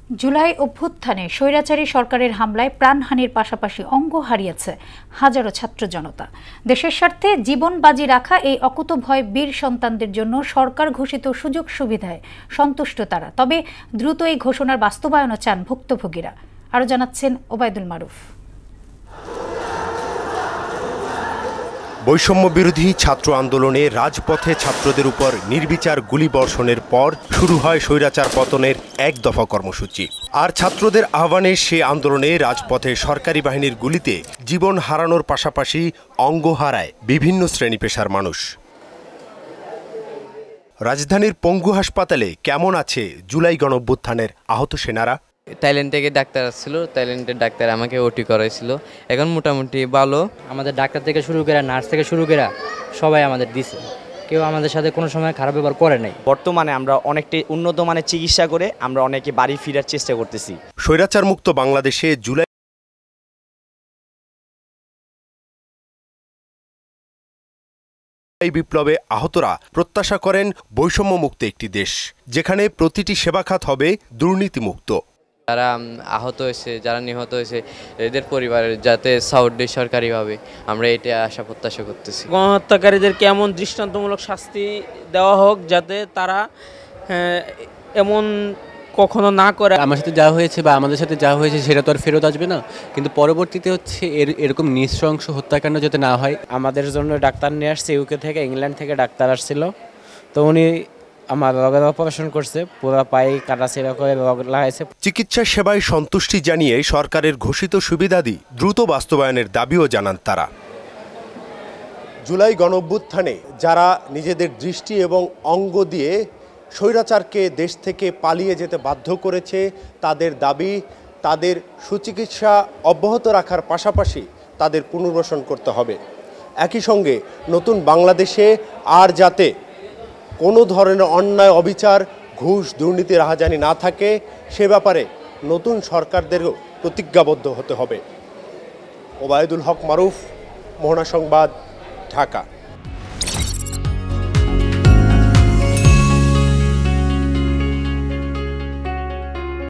জুলাই অভ্যুত্থানে স্বৈরাচারী সরকারের হামলায় প্রাণহানির পাশাপাশি অঙ্গ হারিয়েছে হাজারো ছাত্র জনতা। দেশের স্বার্থে জীবন বাজি রাখা এই অকুতোভয় বীর সন্তানদের জন্য সরকার ঘোষিত সুযোগ সুবিধায় সন্তুষ্ট তারা। তবে দ্রুত এই ঘোষণার বাস্তবায়নও চান ভুক্তভোগীরা। আরও জানাচ্ছেন ওবায়দুল মারুফ। বৈষম্য বিরোধী ছাত্র আন্দোলনে রাজপথে ছাত্রদের উপর নির্বিচার গুলিবর্ষণের পর শুরু হয় স্বৈরাচার পতনের এক দফা কর্মসূচি। আর ছাত্রদের আহ্বানে সে আন্দোলনে রাজপথে সরকারি বাহিনীর গুলিতে জীবন হারানোর পাশাপাশি অঙ্গ হারায় বিভিন্ন শ্রেণী পেশার মানুষ। রাজধানীর পঙ্গু হাসপাতালে কেমন আছে জুলাই গণঅভ্যুত্থানের আহত সেনারা? থাইল্যান্ড থেকে ডাক্তার আসছিল, থাইল্যান্ডের ডাক্তার আমাকে ওটি করাইছিল। এখন মোটামুটি ভালো। আমাদের ডাক্তার থেকে শুরু করে নার্স থেকে শুরু করে সবাই আমাদের দিছে, কেউ আমাদের সাথে কোনো সময় খারাপ ব্যবহার করে নাই। বর্তমানে আমরা অনেকটাই উন্নত মানের চিকিৎসা করে আমরা অনেকে বাড়ি ফেরার চেষ্টা করতেছি। স্বৈরাচার মুক্ত বাংলাদেশে জুলাই বিপ্লবে আহতরা প্রত্যাশা করেন বৈষম্য মুক্ত একটি দেশ, যেখানে প্রতিটি সেবা খাত হবে দুর্নীতিমুক্ত। যারা আহত হয়েছে, যারা নিহত হয়েছে, এদের পরিবারের যাতে সাপোর্ট দেয় সরকারিভাবে, আমরা এটা আশা প্রত্যাশা করতেছি। গণহত্যাকারীদেরকে এমন দৃষ্টান্তমূলক শাস্তি দেওয়া হোক যাতে তারা এমন কখনো না করে। আমার সাথে যা হয়েছে বা আমাদের সাথে যা হয়েছে সেটা তো আর ফেরত আসবে না, কিন্তু পরবর্তীতে হচ্ছে এরকম নৃশংস হত্যাকাণ্ড যাতে না হয়। আমাদের জন্য ডাক্তার নিয়ে আসছে ইউকে থেকে, ইংল্যান্ড থেকে ডাক্তার আসছিল, তো উনি আমার রগের অপারেশন করছে, পুরো পায়ে কাটা ছেঁড়া করে রগ লাগাইছে। চিকিৎসা সেবায় সন্তুষ্টি জানিয়ে সরকারের ঘোষিত সুবিধাদি দ্রুত বাস্তবায়নের দাবিও জানান তারা। জুলাই গণঅভ্যুত্থানে যারা নিজেদের দৃষ্টি এবং অঙ্গ দিয়ে স্বৈরাচারকে দেশ থেকে পালিয়ে যেতে বাধ্য করেছে, তাদের দাবি তাদের সুচিকিৎসা অব্যাহত রাখার পাশাপাশি তাদের পুনর্বাসন করতে হবে। একই সঙ্গে নতুন বাংলাদেশে আর যাতে কোনো ধরনের অন্যায়, অবিচার, ঘুষ, দুর্নীতি, রাহাজানি না থাকে, সে ব্যাপারে নতুন সরকারদেরও প্রতিজ্ঞাবদ্ধ হতে হবে। ওবায়দুল হক মারুফ, মোহনা সংবাদ, ঢাকা।